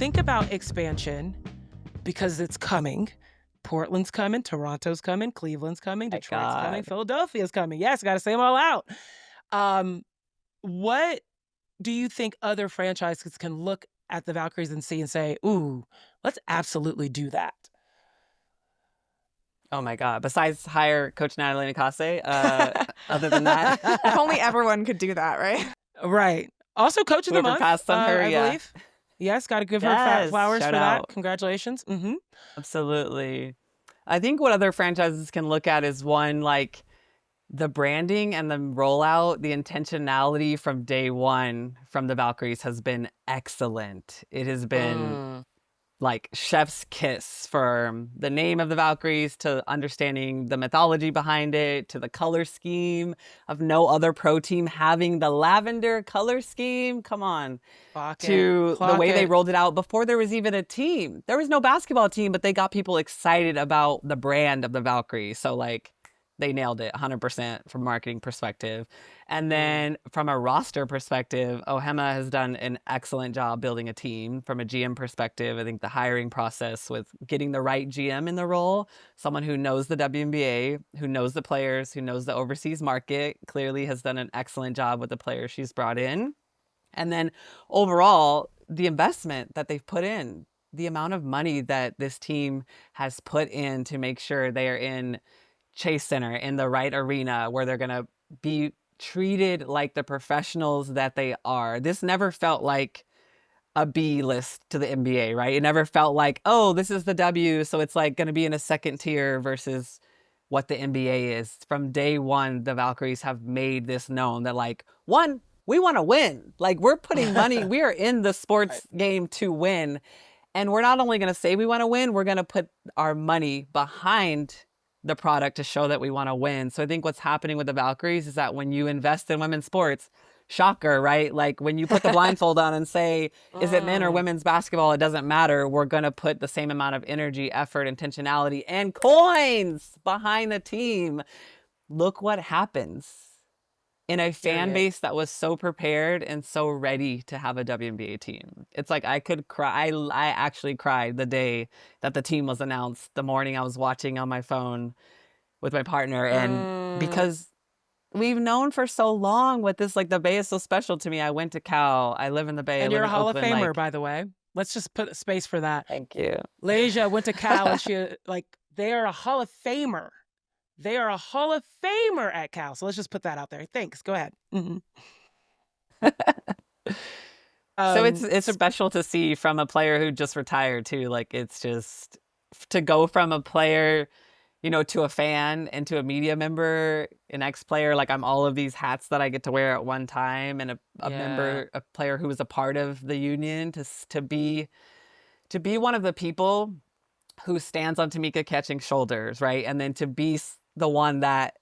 think about expansion because it's coming. Portland's coming, Toronto's coming, Cleveland's coming, My Detroit's coming, God. Philadelphia's coming. Yes, got to say them all out. What do you think other franchises can look at the Valkyries and see and say, ooh, let's absolutely do that? Oh my God. Besides hire Coach Natalie Nakase, other than that, If only everyone could do that, right? Right. Also, Coach of the whoever Month, passed on her, I yeah. believe. Yes, got to give her Yes, flowers shout for out. that. Congratulations. Mm-hmm. Absolutely. I think what other franchises can look at is one, like the branding and the rollout, the intentionality from day one from the Valkyries has been excellent. It has been like chef's kiss from the name of the Valkyries to understanding the mythology behind it to the color scheme of no other pro team having the lavender color scheme. Come on. To the way they rolled it out before there was even a team. There was no basketball team, but they got people excited about the brand of the Valkyries. So like they nailed it 100% from a marketing perspective. And then from a roster perspective, Ohema has done an excellent job building a team. From a GM perspective, I think the hiring process with getting the right GM in the role, someone who knows the WNBA, who knows the players, who knows the overseas market, clearly has done an excellent job with the players she's brought in. And then overall, the investment that they've put in, the amount of money that this team has put in to make sure they are in Chase Center, in the right arena, where they're going to be treated like the professionals that they are. This never felt like a B list to the NBA, right? It never felt like, oh, this is the W, so it's like going to be in a second tier versus what the NBA is. From day one, the Valkyries have made this known that like, one, we want to win. Like we're putting money, we are in the sports game to win. And we're not only going to say we want to win, we're going to put our money behind the product to show that we want to win. So I think what's happening with the Valkyries is that when you invest in women's sports, shocker, right? Like when you put the blindfold on and say, is it men or women's basketball? It doesn't matter. We're going to put the same amount of energy, effort, intentionality, and coins behind the team. Look what happens in a fan base that was so prepared and so ready to have a WNBA team. It's like I could cry. I actually cried the day that the team was announced, the morning I was watching on my phone with my partner. And because we've known for so long what this, like the Bay is so special to me. I went to Cal. I live in the Bay. And you're a Hall Oakland, of Famer, like, by the way. Let's just put a space for that. Thank you. Layshia went to Cal and she, like, they are a Hall of Famer. They are a Hall of Famer at Cal. So let's just put that out there. Thanks. Go ahead. So it's special to see from a player who just retired too. Like it's just to go from a player, you know, to a fan and to a media member, an ex-player. Like I'm all of these hats that I get to wear at one time, and a member, a player who was a part of the union to be one of the people who stands on Tamika Catching's shoulders, right? And then to be the one that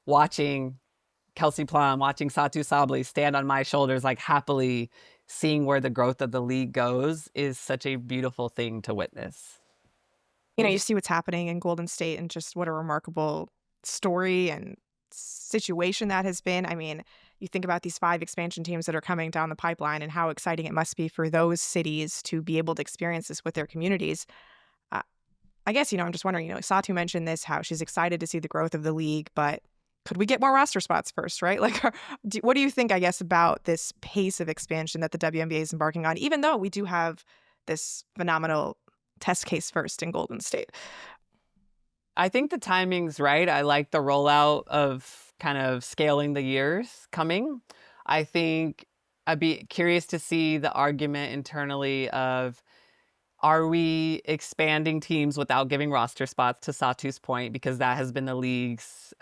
watching Kelsey Plum, watching Satu Sabli stand on my shoulders, like happily seeing where the growth of the league goes is such a beautiful thing to witness. You know, you see what's happening in Golden State and just what a remarkable story and situation that has been. I mean, you think about these 5 expansion teams that are coming down the pipeline and how exciting it must be for those cities to be able to experience this with their communities. I guess, you know, I'm just wondering, you know, Satu mentioned this, how she's excited to see the growth of the league, but could we get more roster spots first, right? Like, what do you think, I guess, about this pace of expansion that the WNBA is embarking on, even though we do have this phenomenal test case first in Golden State? I think the timing's right. I like the rollout of kind of scaling the years coming. I think I'd be curious to see the argument internally of, are we expanding teams without giving roster spots, to Satu's point, because that has been the league's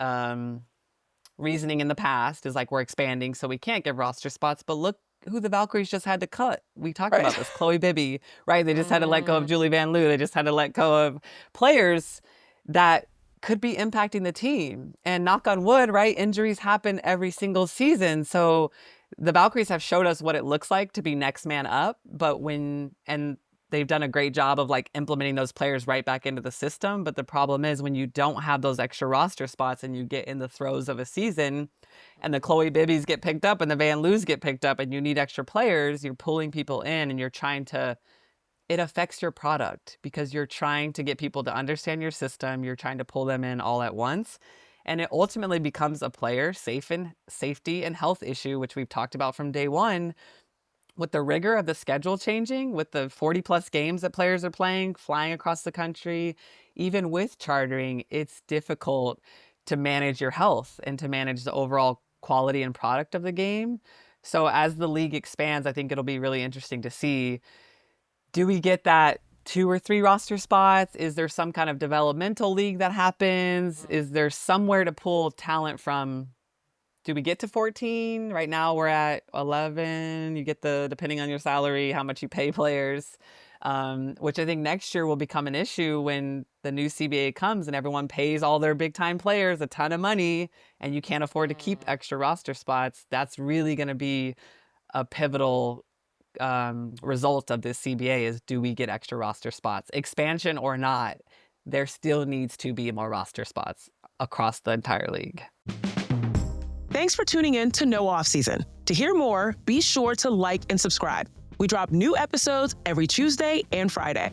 reasoning in the past, is like we're expanding so we can't give roster spots, but look who the Valkyries just had to cut. We talked about this, Chloe Bibby, right? They just had to let go of Julie Van Loo. They just had to let go of players that could be impacting the team. And knock on wood, right? Injuries happen every single season. So the Valkyries have showed us what it looks like to be next man up, but they've done a great job of like implementing those players right back into the system. But the problem is when you don't have those extra roster spots and you get in the throes of a season and the Chloe Bibbies get picked up and the Van Loos get picked up and you need extra players, you're pulling people in and you're trying to it affects your product because you're trying to get people to understand your system. You're trying to pull them in all at once. And it ultimately becomes a player safety and health issue, which we've talked about from day one. With the rigor of the schedule changing, with the 40 plus games that players are playing, flying across the country, even with chartering, it's difficult to manage your health and to manage the overall quality and product of the game. So as the league expands, I think it'll be really interesting to see, do we get that 2 or 3 roster spots? Is there some kind of developmental league that happens? Is there somewhere to pull talent from? Do we get to 14? Right now we're at 11. You get depending on your salary, how much you pay players, which I think next year will become an issue when the new CBA comes and everyone pays all their big time players a ton of money and you can't afford to keep extra roster spots. That's really going to be a pivotal result of this CBA is, do we get extra roster spots? Expansion or not, there still needs to be more roster spots across the entire league. Thanks for tuning in to No Off Season. To hear more, be sure to like and subscribe. We drop new episodes every Tuesday and Friday.